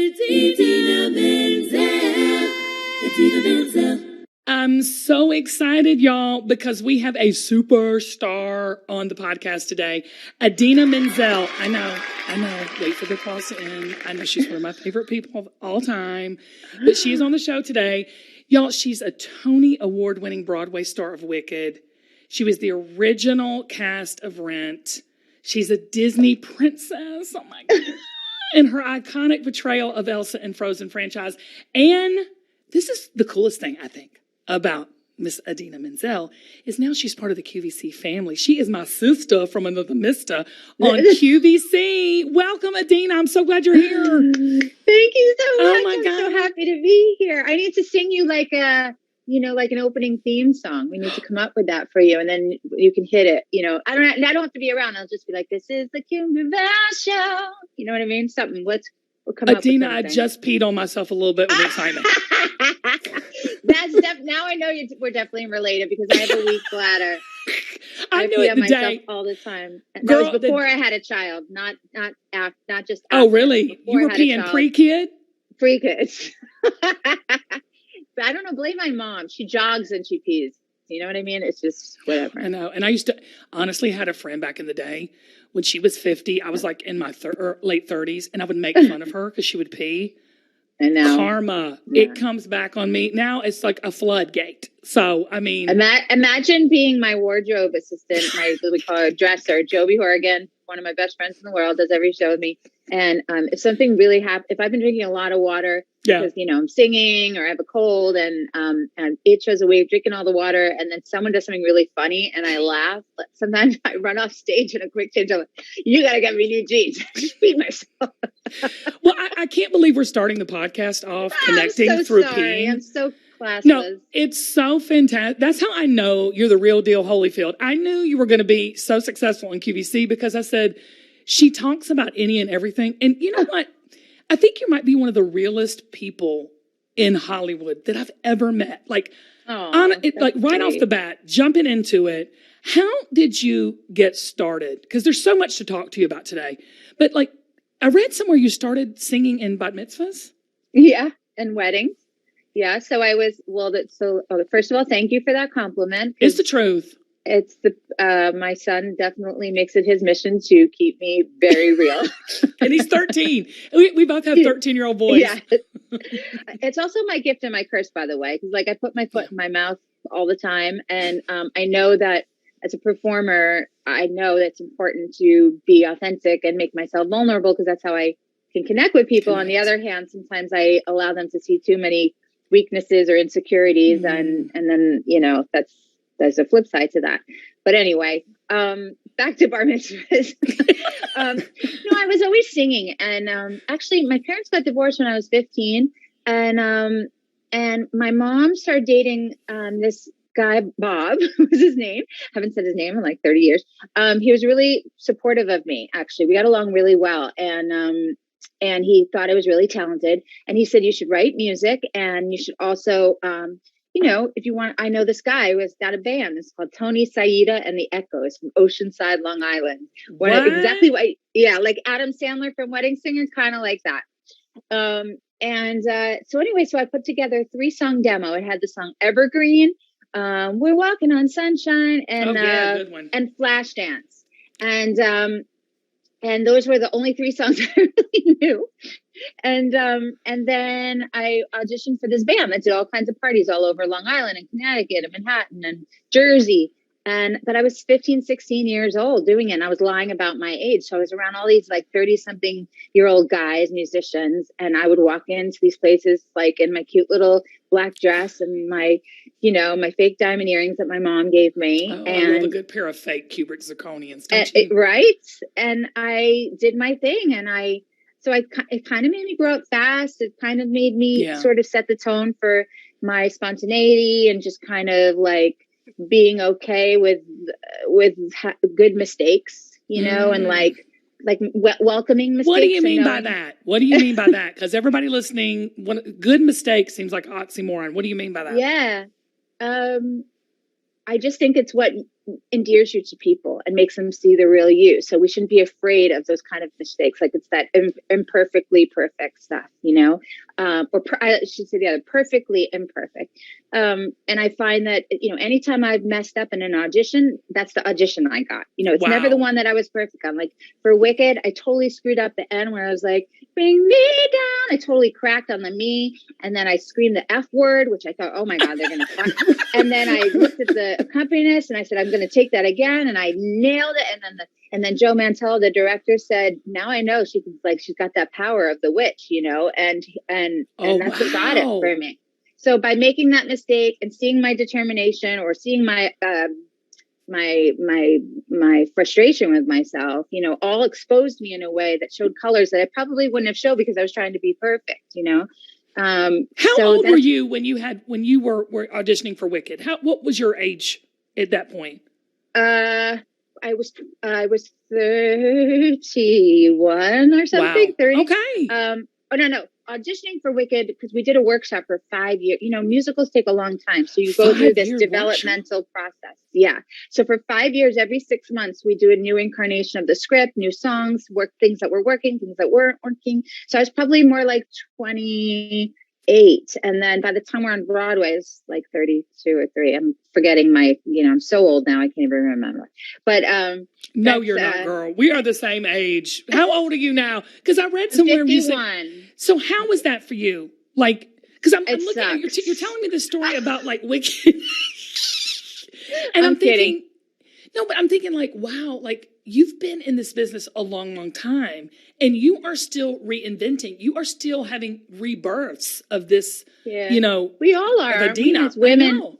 Idina Menzel. Idina Menzel. I'm so excited, y'all, because we have a superstar on the podcast today. Idina Menzel. I know. Wait for the applause to end. I know she's one of my favorite people of all time, but she is on the show today. Y'all, she's a Tony Award-winning Broadway star of Wicked. She was the original cast of Rent. She's a Disney princess. Oh, my God. And her iconic portrayal of Elsa in Frozen franchise. And this is the coolest thing, I think, about Miss Idina Menzel is now she's part of the QVC family. She is my sister from another mister on QVC. Welcome, Idina. I'm so glad you're here. Thank you so much. Oh my God. I'm so happy to be here. I need to sing you like like an opening theme song. We need to come up with that for you, and then you can hit it. I don't have to be around. I'll just be like, "This is the QVC show." You know what I mean? Something. We'll come up with Idina, something. I just peed on myself a little bit with excitement. Now I know we're definitely related because I have a weak bladder. I knew pee it on the day. myself all the time. That Girl, was before I had a child, not just. Oh, after. really? Before You were peeing pre-kid? Pre-kids. But I don't know. Blame my mom. She jogs and she pees. You know what I mean? It's just whatever. I know. And I used to honestly had a friend back in the day when she was 50. I was like in my late 30s, and I would make fun of her because she would pee. And now karma, it comes back on me. Now it's like a floodgate. So, I mean, imagine being my wardrobe assistant, we call her dresser, Joby Horrigan, one of my best friends in the world, does every show with me. And if something really happens, if I've been drinking a lot of water because I'm singing or I have a cold and it shows a way of drinking all the water, and then someone does something really funny and I laugh. But sometimes I run off stage in a quick change. I'm like, you got to get me new jeans. I just peed myself. Well, I can't believe we're starting the podcast off connecting through peeing. I'm so classless. No, it's so fantastic. That's how I know you're the real deal, Holyfield. I knew you were going to be so successful in QVC because I said, she talks about any and everything. And you know what? I think you might be one of the realest people in Hollywood that I've ever met. Like, right off the bat, jumping into it. How did you get started? Because there's so much to talk to you about today. But like, I read somewhere you started singing in bat mitzvahs. Yeah, and weddings. Yeah, so I was, first of all, thank you for that compliment. It's the truth. It's my son definitely makes it his mission to keep me very real. And he's 13. We both have 13-year-old boys. Yeah. It's also my gift and my curse, by the way, because I put my foot in my mouth all the time. And I know that as a performer, I know that's important to be authentic and make myself vulnerable because that's how I can connect with people. On the other hand, sometimes I allow them to see too many weaknesses or insecurities. And then, there's a flip side to that. But anyway, back to bar mitzvahs. I was always singing. And actually, my parents got divorced when I was 15. And my mom started dating this guy, Bob, was his name. Haven't said his name in like 30 years. He was really supportive of me, actually. We got along really well. And he thought I was really talented. And he said, you should write music. And you should also... if you want, I know this guy who has got a band. It's called Tony Saida and the Echoes from Oceanside, Long Island. Exactly what? Yeah, like Adam Sandler from Wedding Singer, kind of like that. So I put together a 3-song demo. It had the song Evergreen, We're Walking on Sunshine, and good one. And Flashdance. And those were the only 3 songs I really knew. And then I auditioned for this band that did all kinds of parties all over Long Island and Connecticut and Manhattan and Jersey. But I was 15, 16 years old doing it. And I was lying about my age. So I was around all these like 30-something-year-old guys, musicians. And I would walk into these places like in my cute little black dress and my fake diamond earrings that my mom gave me. Oh, and I love a good pair of fake Kubrick zirconians, don't you? Right. And I did my thing. And it kind of made me grow up fast. It kind of made me sort of set the tone for my spontaneity and just kind of like being okay with good mistakes, and like welcoming mistakes. What do you mean by that? What do you mean by that? Because everybody listening, good mistake seems like oxymoron. What do you mean by that? Yeah. I just think it's what endears you to people and makes them see the real you. So we shouldn't be afraid of those kind of mistakes. Like it's that imperfectly perfect stuff, I should say the other, perfectly imperfect. And I find that, anytime I've messed up in an audition, that's the audition I got. It's never the one that I was perfect on. Like for Wicked, I totally screwed up the end where I was like, bring me down. I totally cracked on the me. And then I screamed the F word, which I thought, oh my God, they're going to crack. And then I looked at the accompanist and I said, I'm going to take that again. And I nailed it. And then Joe Mantello, the director, said, now I know she's got that power of the witch, and that's what got it for me. So by making that mistake and seeing my determination or seeing my my frustration with myself, all exposed me in a way that showed colors that I probably wouldn't have showed because I was trying to be perfect, How old were you when you were auditioning for Wicked? What was your age at that point? I was 31 or something. Wow. 30. Okay. No. Auditioning for Wicked, because we did a workshop for 5 years. Musicals take a long time. So you go through this developmental process. Yeah. So for 5 years, every 6 months, we do a new incarnation of the script, new songs, things that were working, things that weren't working. So I was probably more like 28. And then by the time we're on Broadway, it's like 32 or 3. I'm forgetting I'm so old now, I can't even remember. But no, you're not, girl. We are the same age. How old are you now? Because I read somewhere 51. you said. So how was that for you? Like, because I'm looking at you're telling me the story about like Wicked, and I'm thinking, no, but I'm thinking like, wow, like you've been in this business a long, long time, and you are still reinventing. You are still having rebirths of this. Yeah. We all are. Idina, as women,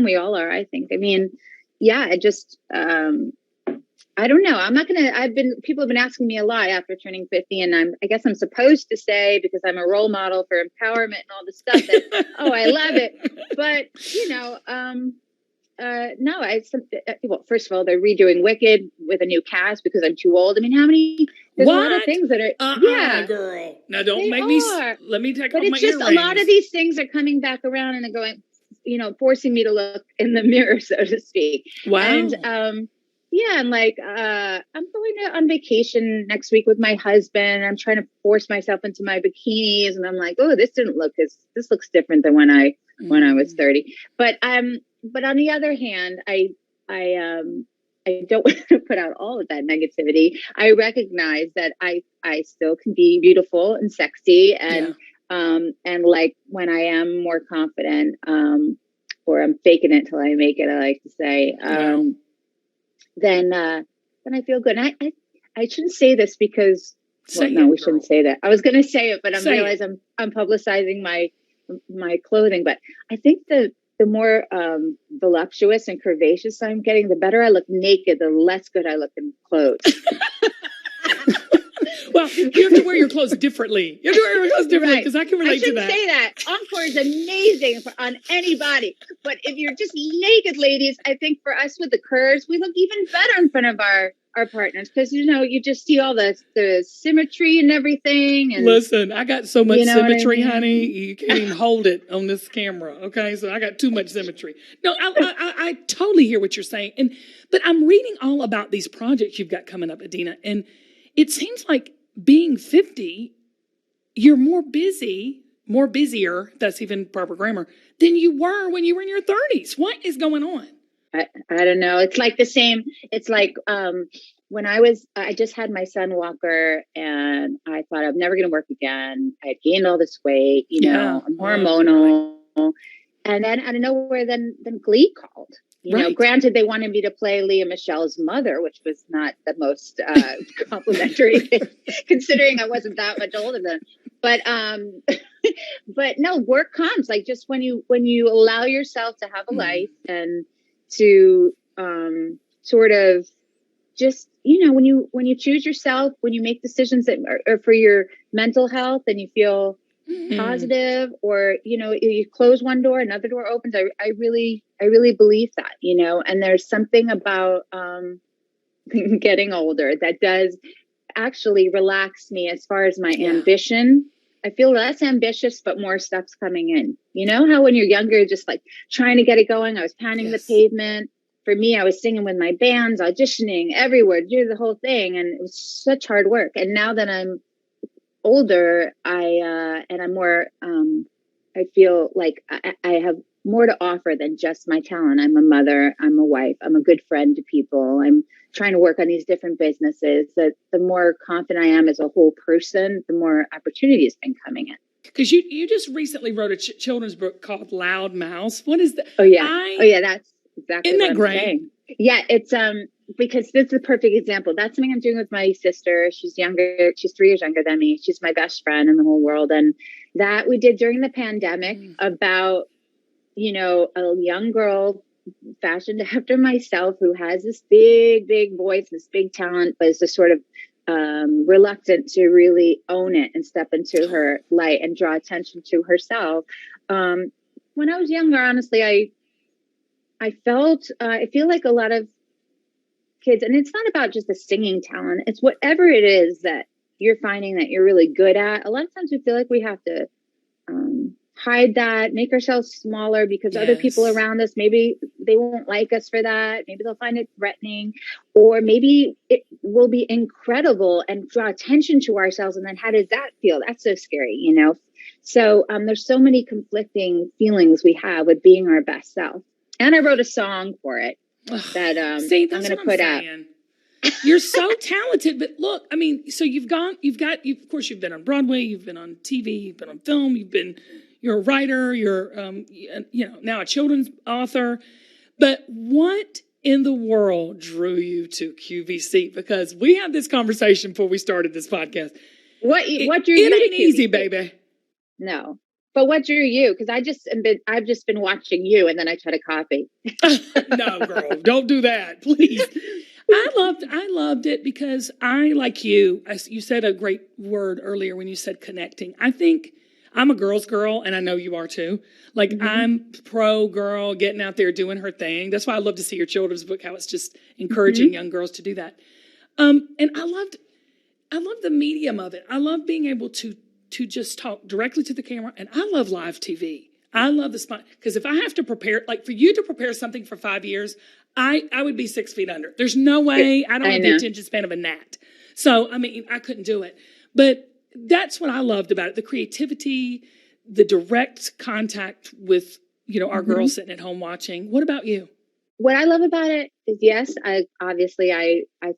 we all are. I think. I mean, yeah. I just. I don't know. People have been asking me a lot after turning 50, and I guess I'm supposed to say, because I'm a role model for empowerment and all this stuff, that, oh, I love it. But, no, first of all, they're redoing Wicked with a new cast because I'm too old. I mean, there's a lot of things that are, yeah. Girl. Now don't let me take off my earrings. But it's just a lot of these things are coming back around and going, forcing me to look in the mirror, so to speak. Wow. And, yeah, and I'm going on vacation next week with my husband. I'm trying to force myself into my bikinis, and I'm like, oh, this looks different than when I was 30. But on the other hand, I don't want to put out all of that negativity. I recognize that I still can be beautiful and sexy, and like when I am more confident, or I'm faking it till I make it, I like to say. Then I feel good. And I shouldn't say this because we shouldn't say that. I was going to say it, but I realize I'm publicizing my clothing. But I think the more voluptuous and curvaceous I'm getting, the better I look naked, the less good I look in clothes. Well, you have to wear your clothes differently. You have to wear your clothes differently because I can relate to that. I shouldn't say that. Encore is amazing on anybody. But if you're just naked, ladies, I think for us with the curves, we look even better in front of our partners because, you just see all the symmetry and everything. And, listen, I got so much symmetry, honey. You can't even hold it on this camera. Okay, so I got too much symmetry. No, I totally hear what you're saying. But I'm reading all about these projects you've got coming up, Idina, and it seems like being 50, you're more busier, that's even proper grammar, than you were when you were in your 30s. What is going on? I don't know. It's like the same. It's like when I just had my son Walker, and I thought I'm never going to work again. I had gained all this weight, I'm hormonal. And then out of nowhere, then Glee called. Granted, they wanted me to play Leah Michelle's mother, which was not the most complimentary, considering I wasn't that much older than. But no, work comes like just when you allow yourself to have a life and to sort of just when you choose yourself, when you make decisions that are for your mental health, and you feel positive, or you close one door, another door opens. I really believe that, and there's something about getting older that does actually relax me as far as my ambition. I feel less ambitious, but more stuff's coming in. How when you're younger, just like trying to get it going. I was pounding the pavement, for me, I was singing with my bands, auditioning everywhere, do the whole thing. And it was such hard work. And now that I'm older, and I'm more, I feel like I have more to offer than just my talent. I'm a mother, I'm a wife, I'm a good friend to people. I'm trying to work on these different businesses. That the more confident I am as a whole person, the more opportunity has been coming in. Because you just recently wrote a children's book called Loud Mouse. What is that? Oh yeah, that's exactly isn't what that I'm great? saying. Yeah, it's because this is a perfect example. That's something I'm doing with my sister. She's younger. She's 3 years younger than me. She's my best friend in the whole world. And that we did during the pandemic about, you know, a young girl fashioned after myself who has this big, big voice, this big talent, but is just sort of reluctant to really own it and step into her light and draw attention to herself. When I was younger, honestly, I feel like a lot of kids, and it's not about just the singing talent, it's whatever it is that you're finding that you're really good at. A lot of times we feel like we have to hide that, make ourselves smaller because other people around us, maybe they won't like us for that. Maybe they'll find it threatening, or maybe it will be incredible and draw attention to ourselves. And then how does that feel? That's so scary, you know? So there's so many conflicting feelings we have with being our best self. And I wrote a song for it that I'm going to put out. You're so talented, but look, I mean, so of course you've been on Broadway, you've been on TV, you've been on film, you're a writer, you're, now a children's author, but what in the world drew you to QVC? Because we had this conversation before we started this podcast. What drew you to QVC? It ain't easy, baby. No. But what drew you? Because I've just been watching you, and then I try to copy. No, girl, don't do that, please. I loved it because I, like you said a great word earlier when you said connecting. I think I'm a girl's girl, and I know you are too. Like, I'm pro girl, getting out there, doing her thing. That's why I love to see your children's book, how it's just encouraging young girls to do that. And I loved the medium of it. I love being able to just talk directly to the camera, and I love live TV. I love the spot, because if I have to prepare, like for you to prepare something for 5 years, I would be 6 feet under. There's no way. I don't have the attention span of a gnat. So, I mean, I couldn't do it. But that's what I loved about it. The creativity, the direct contact with, our girls sitting at home watching. What about you? What I love about it is, yes, I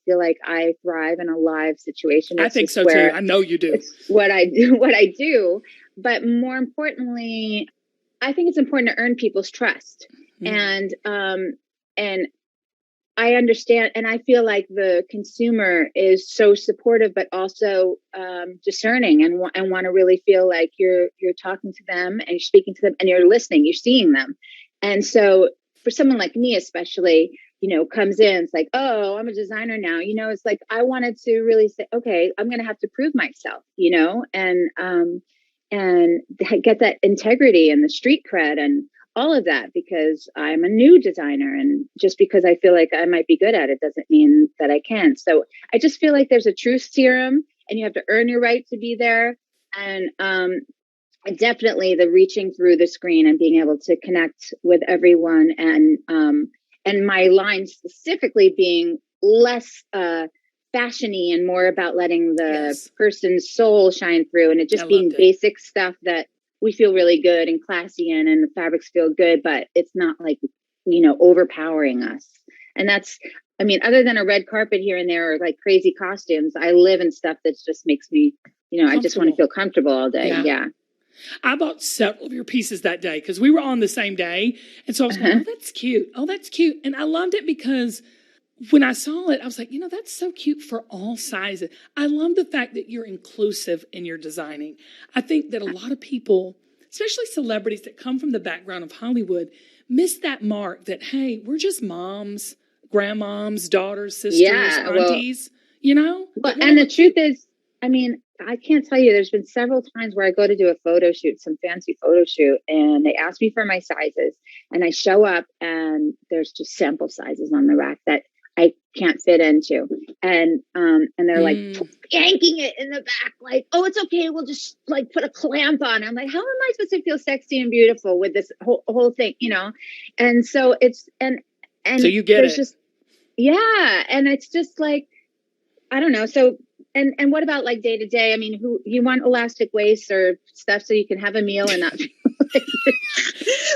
feel like I thrive in a live situation. I think so too. I know you do. It's what I do. But more importantly, I think it's important to earn people's trust. And I understand, and I feel like the consumer is so supportive, but also discerning, and want to really feel like you're talking to them and you're speaking to them and you're listening, you're seeing them. And so for someone like me, especially, comes in, it's like, oh, I'm a designer now. It's like, I wanted to really say, okay, I'm going to have to prove myself, and get that integrity and the street cred and all of that, because I'm a new designer, and just because I feel like I might be good at it doesn't mean that I can. So I just feel like there's a truth serum, and you have to earn your right to be there. And definitely the reaching through the screen and being able to connect with everyone, and my line specifically being less fashiony and more about letting the person's soul shine through, and it just being basic stuff that we feel really good and classy in, and the fabrics feel good, but it's not like, overpowering us. And that's, I mean, other than a red carpet here and there, or like crazy costumes, I live in stuff that just makes me, I just want to feel comfortable all day. Yeah. I bought several of your pieces that day because we were on the same day. And so I was going, oh, that's cute. Oh, that's cute. And I loved it because when I saw it, I was like, that's so cute for all sizes. I love the fact that you're inclusive in your designing. I think that a lot of people, especially celebrities that come from the background of Hollywood, miss that mark that, hey, we're just moms, grandmoms, daughters, sisters, aunties, But, and the truth is, I mean, I can't tell you, there's been several times where I go to do a photo shoot, some fancy photo shoot, and they ask me for my sizes, and I show up and there's just sample sizes on the rack that I can't fit into. And they're like yanking it in the back, like, oh, it's okay, we'll just like put a clamp on. I'm like, how am I supposed to feel sexy and beautiful with this whole thing, And so it's, and And so you get it. Just, yeah. And it's just like, I don't know. So, and what about like day to day? I mean, you want elastic waist or stuff so you can have a meal and not feel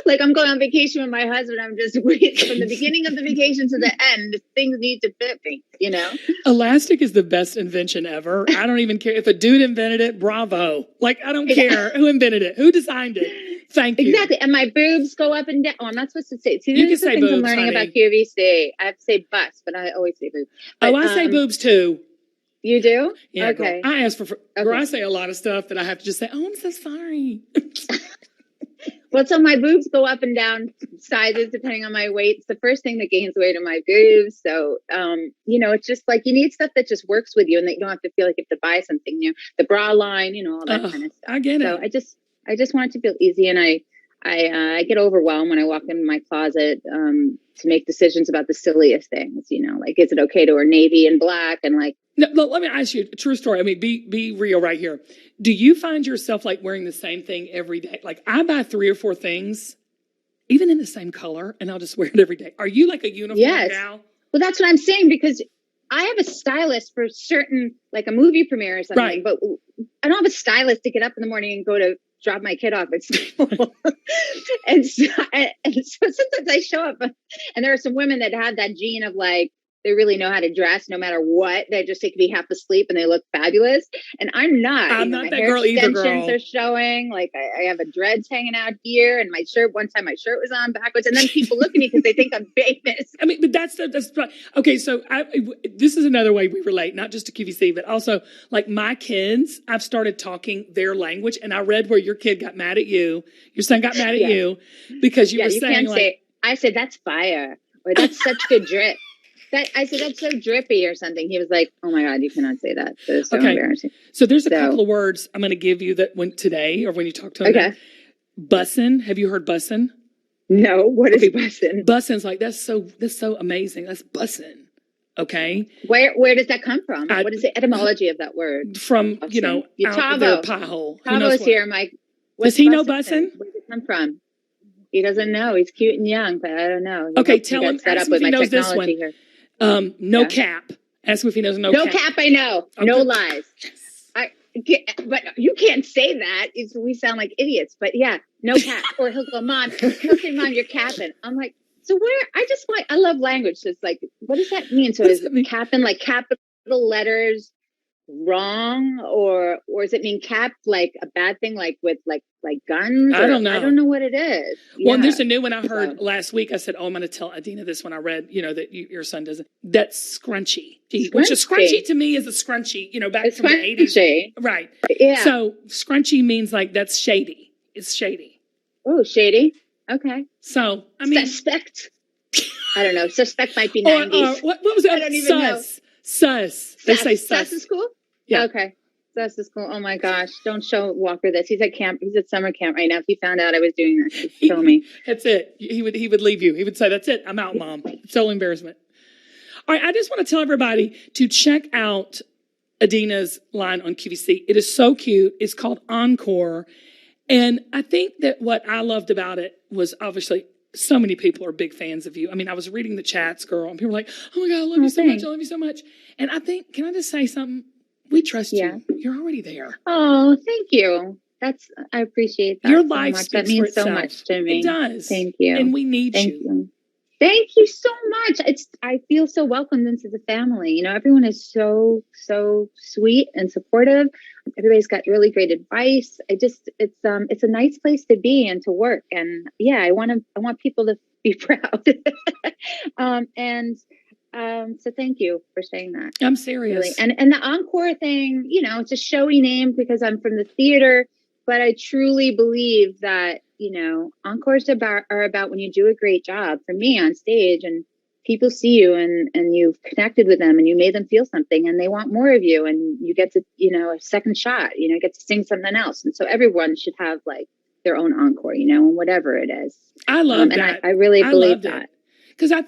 like I'm going on vacation with my husband. I'm just waiting from the beginning of the vacation to the end. Things need to fit me, you know? Elastic is the best invention ever. I don't even care if a dude invented it. Bravo. Like, I don't care who invented it, who designed it. Thank you. Exactly. And my boobs go up and down. Oh, I'm not supposed to say. See, you these can are say things boobs, I'm learning honey. about QVC. I have to say bust, but I always say boobs. But, I say boobs too. You do? Yeah, okay. Girl. I ask for girl, I say a lot of stuff that I have to just say, oh, I'm so sorry. Well, so my boobs go up and down sizes depending on my weight. It's the first thing that gains weight are my boobs. So, you know, it's just like you need stuff that just works with you and that you don't have to feel like you have to buy something new. The bra line, you know, all that kind of stuff. I get it. So I just want it to feel easy, and I get overwhelmed when I walk into my closet to make decisions about the silliest things. You know, like is it okay to wear navy and black and like. No, let me ask you a true story. I mean, be real right here. Do you find yourself like wearing the same thing every day? Like I buy 3 or 4 things, even in the same color, and I'll just wear it every day. Are you like a uniform gal? Well, that's what I'm saying, because I have a stylist for certain, like a movie premiere or something, right. But I don't have a stylist to get up in the morning and go to drop my kid off at school. and so sometimes I show up and there are some women that have that gene of like, they really know how to dress no matter what. They just take to be half asleep and they look fabulous. And I'm not. I'm not that girl either, girl. My hair extensions are showing. Like I have a dreads hanging out here, and my shirt. One time my shirt was on backwards, and then people look at me because they think I'm famous. I mean, but that's okay. So this is another way we relate, not just to QVC, but also like my kids. I've started talking their language, and I read where your kid got mad at you. Your son got mad at you because you were saying like, I said that's fire, or that's such good drip. I said, that's so drippy or something. He was like, oh my God, you cannot say that. That is so embarrassing. So there's a couple of words I'm going to give you that when today or when you talk to him. Okay. Bussin'. Have you heard bussin'? No. What is bussin'? Bussin's like, that's so amazing. That's bussin'. Okay. Where does that come from? What is the etymology of that word? From, bussin'. You know, out of their pie hole. Tavo's here, Mike. Does he know bussin'? Where does it come from? He doesn't know. He's cute and young, but I don't know. Okay, tell him. Ask him if he knows this one. Here. No cap. Ask him if he knows no cap. No cap, I know. Okay. No lies. But you can't say that. We sound like idiots. But yeah, no cap. Or he'll go, Mom. He'll say, Mom, you're capping. I'm like, so where? I love language. So it's like, what does that mean? So is capping like capital letters wrong, or does it mean cap like a bad thing, like with like guns? I don't know. I don't know what it is. Well, there's a new one I heard last week. I said, oh, I'm going to tell Idina this one I read, you know, that your son doesn't. That's scrunchy. Which a scrunchy to me is a scrunchy, you know, back from the 80s. Right. Yeah. So scrunchy means like that's shady. It's shady. Oh, shady. Okay. So, I mean. Suspect. I don't know. Suspect might be 90s. What was that? I don't even know. Sus. They say sus. Sus is cool? Yeah. Okay. Sus is cool. Oh my gosh. Don't show Walker this. He's at camp. He's at summer camp right now. If he found out I was doing this, he'd kill me. That's it. He would leave you. He would say, that's it. I'm out, Mom. It's so embarrassment. All right. I just want to tell everybody to check out Idina's line on QVC. It is so cute. It's called Encore. And I think that what I loved about it was obviously so many people are big fans of you. I mean, I was reading the chats, girl, and people were like, oh my God, I love you so much. I love you so much. And I think, can I just say something? We trust you. You're already there. Oh, thank you. I appreciate that. Your life so speaks that means for itself. so much to me. It does. Thank you. And we need you. Thank you so much. I feel so welcomed into the family. You know, everyone is so sweet and supportive. Everybody's got really great advice. It's a nice place to be and to work. And yeah, I want people to be proud. So thank you for saying that. I'm serious. Really. And the Encore thing, you know, it's a showy name because I'm from the theater, but I truly believe that, you know, encores are about when you do a great job for me on stage and people see you and you've connected with them and you made them feel something and they want more of you and you get to, you know, a second shot, you know, get to sing something else. And so everyone should have like their own encore, you know, and whatever it is. I love that. And I really believe that. Because I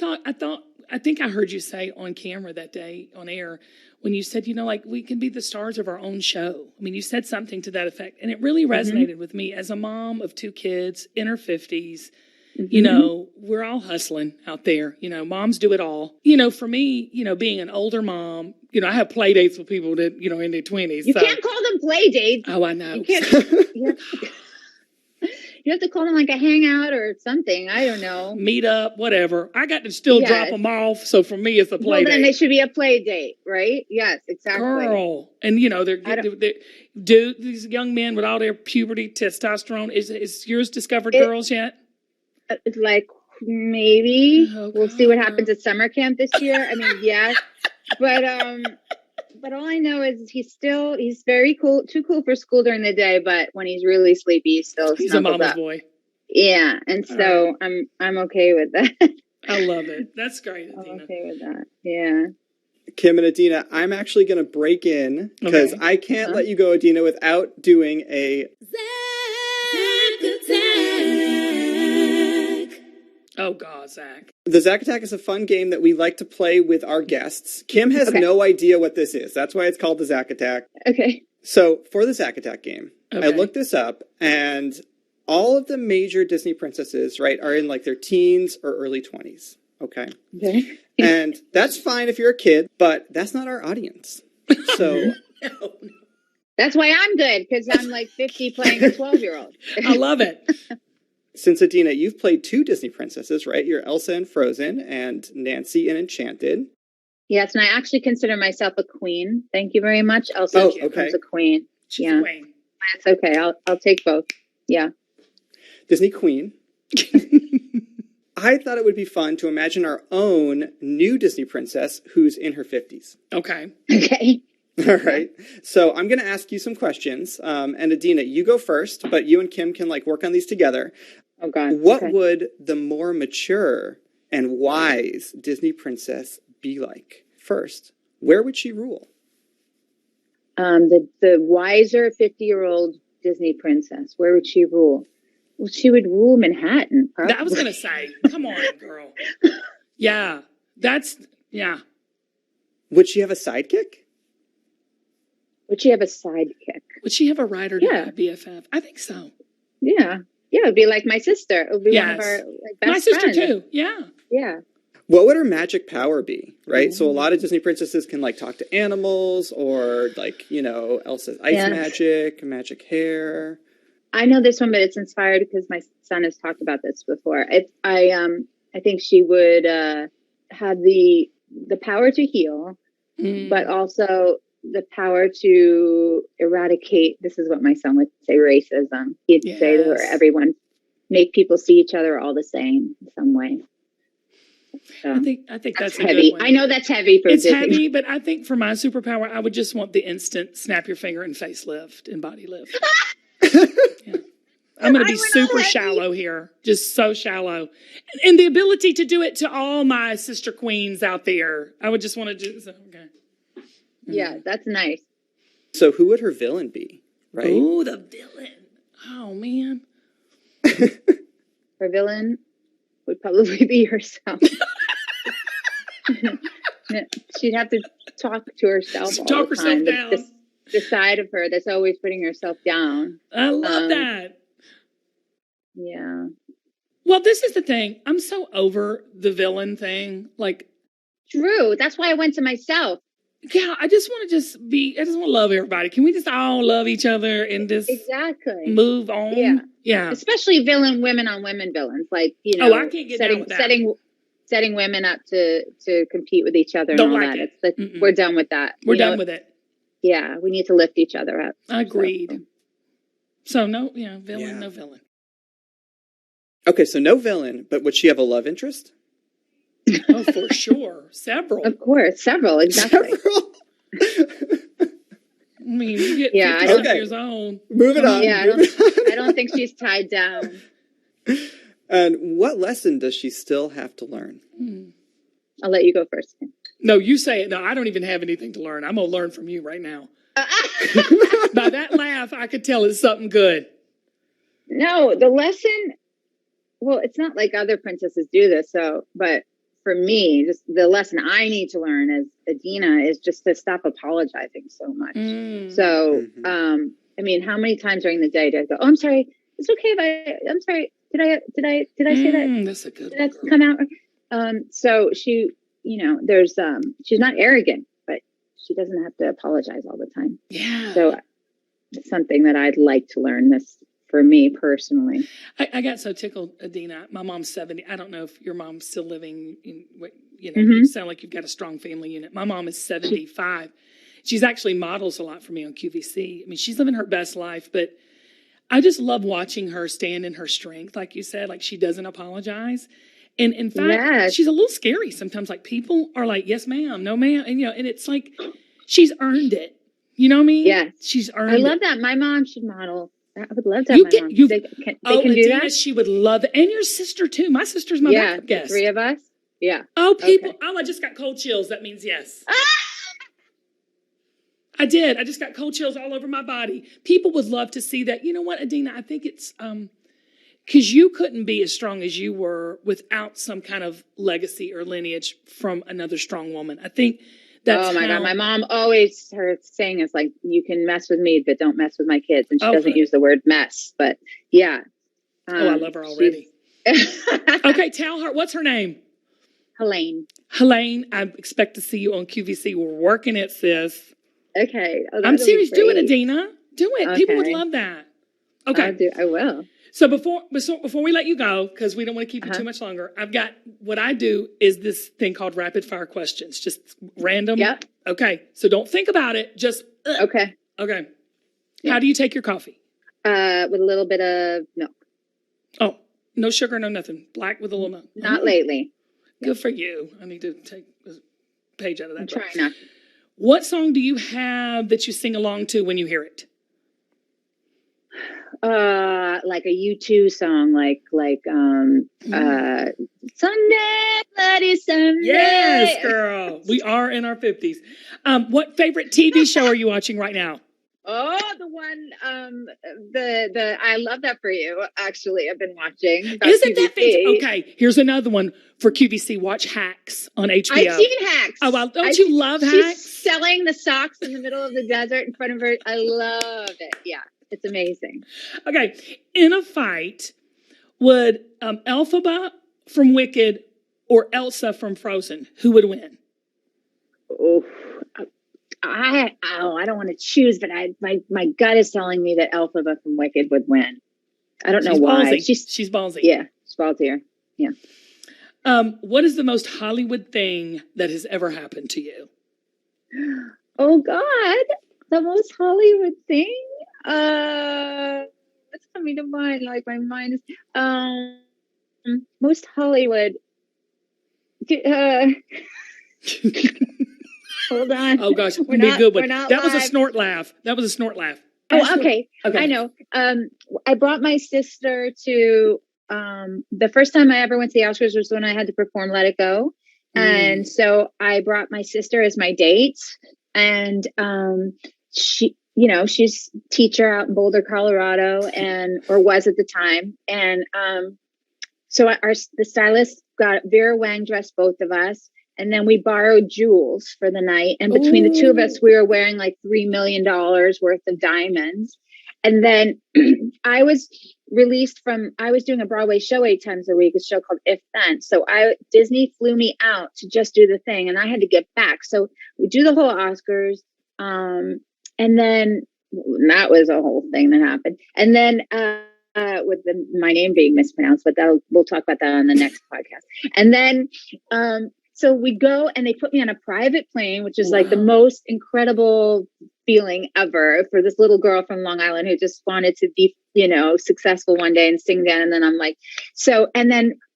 think I heard you say on camera that day on air when you said, you know, like we can be the stars of our own show. I mean, you said something to that effect. And it really resonated with me as a mom of 2 kids in her 50s. You know, we're all hustling out there. You know, moms do it all. You know, for me, you know, being an older mom, you know, I have play dates with people that, you know, in their 20s. You can't call them play dates. Oh, I know. You can't. You have to call them like a hangout or something. I don't know. Meet up, whatever. I got to still drop them off. So for me, it's a play date. Well, then they should be a play date, right? Yes, exactly. Girl. And, you know, these young men with all their puberty, testosterone, is yours discovered girls yet? It's like, maybe. We'll see what happens at summer camp this year. I mean, yes. But all I know is he's very cool, too cool for school during the day, but when he's really sleepy, he's a mama's boy. Yeah, and so I'm okay with that. I love it. That's great, Idina. I'm okay with that. Yeah. Kim and Idina, I'm actually going to break in because I can't let you go, Idina, without doing a Zack Attack. Oh, God, Zach. The Zack Attack is a fun game that we like to play with our guests. Kim has no idea what this is. That's why it's called the Zack Attack. Okay. So for the Zack Attack game, I looked this up, and all of the major Disney princesses, right, are in like their teens or early 20s. Okay. And that's fine if you're a kid, but that's not our audience. So that's why I'm good, because I'm like 50 playing a 12-year-old. I love it. Since, Idina, you've played 2 Disney princesses, right? You're Elsa in Frozen and Nancy in Enchanted. Yes, and I actually consider myself a queen. Thank you very much. Elsa is a queen. She's a queen. That's okay. I'll take both. Yeah. Disney queen. I thought it would be fun to imagine our own new Disney princess who's in her 50s. Okay. All right. So I'm going to ask you some questions. And Idina, you go first, but you and Kim can like work on these together. Oh, God. What would the more mature and wise Disney princess be like? First, where would she rule? The wiser 50-year-old Disney princess, where would she rule? Well, she would rule Manhattan, probably. I was going to say, come on, girl. Yeah. Would she have a sidekick? Would she have a sidekick? Would she have a ride or die BFF? I think so. Yeah. Yeah, it would be like my sister. It would be one of our best my sister friends. too. Yeah. Yeah. What would her magic power be, right? So a lot of Disney princesses can like talk to animals or like, you know, Elsa's ice magic hair. I know this one, but it's inspired because my son has talked about this before. I think she would have the power to heal, but also the power to eradicate, this is what my son would say, racism. He'd say to her, everyone, make people see each other all the same in some way. So, I think that's heavy. A good one. I know that's heavy for It's Disney. heavy, but I think for my superpower, I would just want the instant snap your finger and facelift and body lift. I'm going to be super shallow here, just so shallow. And the ability to do it to all my sister queens out there. I would just want to do so. Okay. Yeah, that's nice. So who would her villain be, right? Ooh, the villain. Oh, man. Her villain would probably be herself. She'd have to talk to herself all talk the time. herself down. The side of her that's always putting herself down. I love that. Yeah. Well, this is the thing. I'm so over the villain thing. Like, True. That's why I went to myself. Yeah, I just want to love everybody. Can we just all love each other and just move on? Yeah. Especially women on women villains. Like, you know, I can't get down with that. setting women up to compete with each other. Don't and all like that. it. It's we're done with that. We're done with it. Yeah, we need to lift each other up. Agreed. So no villain. Okay, so no villain, but would she have a love interest? Oh, for sure. Several. Of course, several, exactly. I mean, you get 50 years old. Moving on. Yeah, I don't think she's tied down. And what lesson does she still have to learn? I'll let you go first. No, you say it. No, I don't even have anything to learn. I'm going to learn from you right now. By that laugh, I could tell it's something good. No, the lesson, well, it's not like other princesses do this, but for me, just the lesson I need to learn as Idina is just to stop apologizing so much. So, I mean, how many times during the day do I go, oh, I'm sorry, it's okay if I'm sorry, Did I say that? That's a good Did that come out? So she, there's she's not arrogant, but she doesn't have to apologize all the time. Yeah. So it's something that I'd like to learn this for me personally. I got so tickled, Idina. My mom's 70. I don't know if your mom's still living. You sound like you've got a strong family unit. My mom is 75. She's actually models a lot for me on QVC. I mean, she's living her best life, but I just love watching her stand in her strength, like you said, like she doesn't apologize. And in fact, she's a little scary sometimes. Like people are like, yes, ma'am, no, ma'am. And, and it's like she's earned it. You know what I mean? Yeah. She's earned it. I love that. My mom should model. I would love to have my mom. They can do Idina, that? she would love it. And your sister, too. My sister's my backup guest. 3 of us? Yeah. Oh, people. Okay. Oh, I just got cold chills. That means yes. I did. I just got cold chills all over my body. People would love to see that. You know what, Idina? I think it's because you couldn't be as strong as you were without some kind of legacy or lineage from another strong woman. I think that's God. My mom always, her saying is like, you can mess with me, but don't mess with my kids. And she doesn't use the word mess, but yeah. I love her already. Okay, tell her. What's her name? Helene. Helene, I expect to see you on QVC. We're working it, sis. Okay. Oh, I'm serious. Do it, Idina. Do it. Okay. People would love that. Okay. I will. So before we let you go, because we don't want to keep you too much longer, I've got what I do is this thing called rapid fire questions, just random. Yep. Okay. So don't think about it. Just okay. Okay. Yep. How do you take your coffee? With a little bit of milk. Oh, no sugar, no nothing. Black with a little milk. Not lately. Good for you. I need to take a page out of that. I'm trying not. What song do you have that you sing along to when you hear it? Like a U2 song, like Sunday, Bloody Sunday. Yes, girl. We are in our 50s. What favorite TV show are you watching right now? Oh, the one, the I Love That For You, actually, I've been watching. Isn't that fantastic? Okay, here's another one for QVC. Watch Hacks on HBO. I've seen Hacks. Oh, well, don't you love Hacks? She's selling the socks in the middle of the desert in front of her. I love it. Yeah, it's amazing. Okay, in a fight, would Elphaba from Wicked or Elsa from Frozen, who would win? Oh, I don't want to choose, but my gut is telling me that Elphaba from Wicked would win. I don't know why. Ballsy. She's ballsy. Yeah, she's ballsier. Yeah. What is the most Hollywood thing that has ever happened to you? Oh God, the most Hollywood thing? What's coming to mind? Like my mind is most Hollywood. Hold on. Oh gosh, be a good one. That was a snort laugh. Oh, okay. I know. I brought my sister to the first time I ever went to the Oscars was when I had to perform Let It Go. And so I brought my sister as my date. And she, she's a teacher out in Boulder, Colorado, or was at the time. And so the stylist got Vera Wang dressed both of us. And then we borrowed jewels for the night. And between the two of us, we were wearing like $3 million worth of diamonds. And then I was doing a Broadway show 8 times a week, a show called If Then. So Disney flew me out to just do the thing and I had to get back. So we do the whole Oscars. And then that was a whole thing that happened. And then, with my name being mispronounced, but we'll talk about that on the next podcast. And then, so we go and they put me on a private plane, which is like the most incredible feeling ever for this little girl from Long Island who just wanted to be, successful one day and sing then. And then I'm like,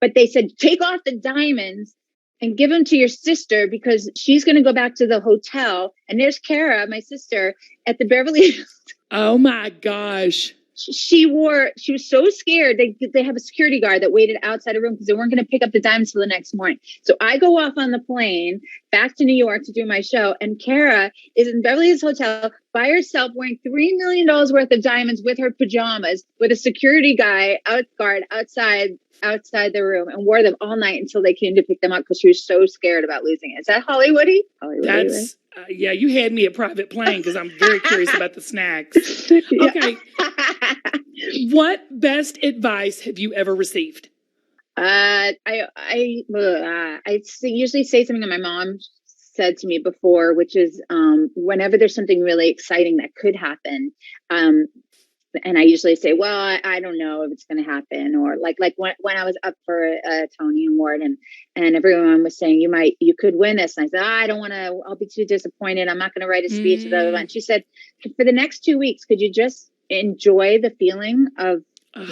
but they said, take off the diamonds and give them to your sister because she's going to go back to the hotel. And there's Kara, my sister, at the Beverly Hills. Oh my gosh. She was so scared. They have a security guard that waited outside a room because they weren't going to pick up the diamonds till the next morning. So I go off on the plane back to New York to do my show. And Kara is in Beverly Hills Hotel by herself wearing $3 million worth of diamonds with her pajamas with a security guard outside the room and wore them all night until they came to pick them up because she was so scared about losing it. Is that Hollywoody? That's yeah, you had me a private plane because I'm very curious about the snacks. Okay. What best advice have you ever received? I usually say something that my mom said to me before, which is whenever there's something really exciting that could happen, and I usually say, well, I don't know if it's going to happen, or like when I was up for a Tony Award and everyone was saying you could win this, and I said, I don't want to, I'll be too disappointed, I'm not going to write a speech. And she said, for the next 2 weeks, could you just enjoy the feeling of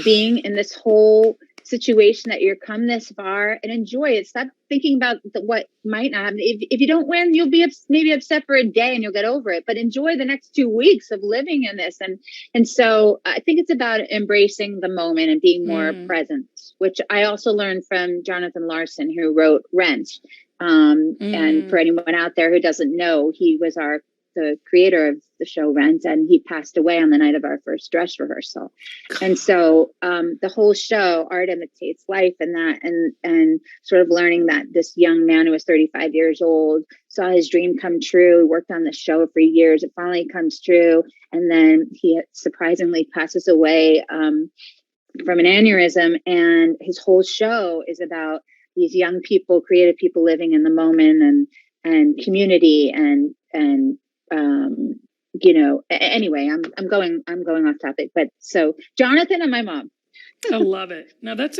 being in this whole situation that you're come this far and enjoy it. Stop thinking about what might not happen. If you don't win, you'll be maybe upset for a day and you'll get over it, but enjoy the next 2 weeks of living in this. And so I think it's about embracing the moment and being more present, which I also learned from Jonathan Larson, who wrote Rent. And for anyone out there who doesn't know, he was the creator of the show Rent, and he passed away on the night of our first dress rehearsal. And so the whole show, art imitates life, and sort of learning that this young man who was 35 years old saw his dream come true. He worked on the show for years. It finally comes true. And then he surprisingly passes away from an aneurysm. And his whole show is about these young people, creative people living in the moment and community and anyway, I'm going off topic, but so Jonathan and my mom. I love it. Now that's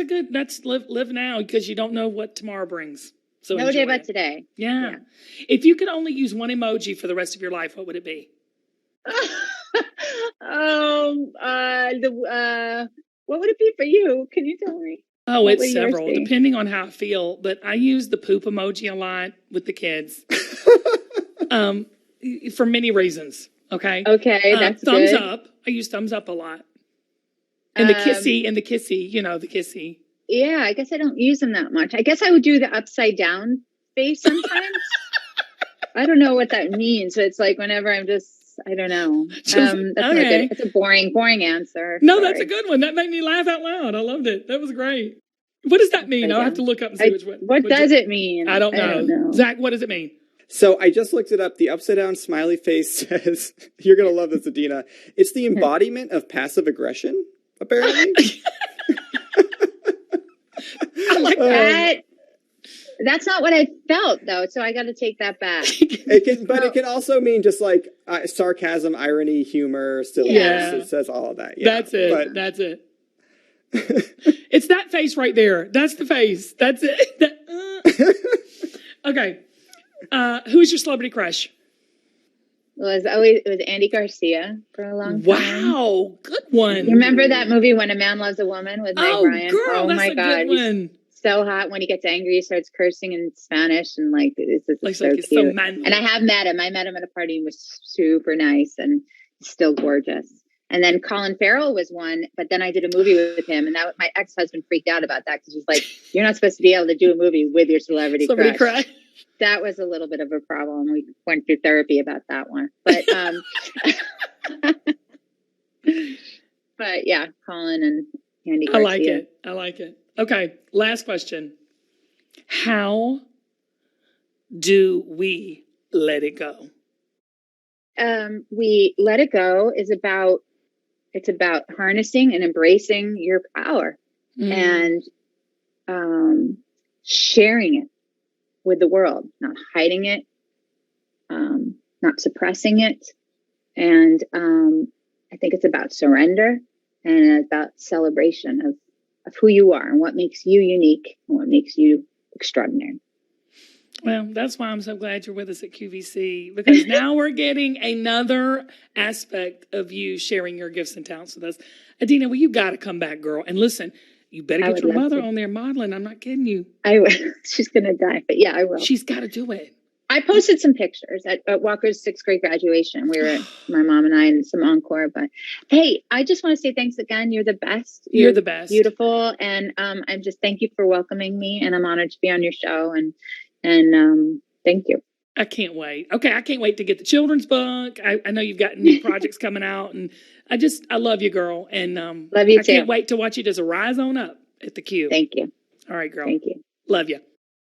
live now, because you don't know what tomorrow brings. So no day but today. Yeah. If you could only use one emoji for the rest of your life, what would it be? What would it be for you? Can you tell me? Oh, what it's several, depending on how I feel. But I use the poop emoji a lot with the kids. For many reasons. Okay. Okay. That's thumbs good. up. I use thumbs up a lot. And the kissy, the kissy. Yeah, I guess I don't use them that much. I guess I would do the upside down face sometimes. I don't know what that means. So it's like whenever I don't know. That's okay. It's a boring answer. No, that's a good one. That made me laugh out loud. I loved it. That was great. What does that mean? I'll have to look up and see which one. What does it mean? I don't know. Zach, what does it mean? So I just looked it up. The upside down smiley face says, you're going to love this, Idina. It's the embodiment of passive aggression, apparently. I like that. That's not what I felt, though, so I got to take that back. It can also mean just like sarcasm, irony, humor, silliness. Yeah. It says all of that. Yeah. That's it. That's it. It's that face right there. That's the face. That's it. Okay. Who's your celebrity crush? It was Andy Garcia for a long time. Wow, good one. You remember that movie When a Man Loves a Woman with Meg Ryan? Girl, that's my God, good one. He's so hot. When he gets angry, he starts cursing in Spanish, and it's so cute. So and I have met him. I met him at a party. He was super nice and still gorgeous. And then Colin Farrell was one, but then I did a movie with him, and my ex-husband freaked out about that because he's like, "You're not supposed to be able to do a movie with your celebrity crush." That was a little bit of a problem. We went through therapy about that one. But but yeah, Colin and Andy Garcia. I like it. Okay, last question. How do we let it go? We let it go it's about harnessing and embracing your power and sharing it with the world, not hiding it, not suppressing it. And I think it's about surrender and about celebration of who you are and what makes you unique and what makes you extraordinary. Well, that's why I'm so glad you're with us at QVC, because now we're getting another aspect of you sharing your gifts and talents with us. Idina, well, you got to come back, girl. And listen, you better get your mother on there modeling. I'm not kidding you. I will. She's going to die, but yeah, I will. She's got to do it. I posted some pictures at Walker's 6th grade graduation. We were, my mom and I, and some encore. But hey, I just want to say thanks again. You're the best. You're the best. Beautiful. And I'm just thank you for welcoming me. And I'm honored to be on your show. And thank you. I can't wait. Okay, I can't wait to get the children's book. I know you've got new projects coming out, and I love you, girl. And love you too. I can't wait to watch you just rise on up at the Q. Thank you. All right, girl. Thank you. Love you.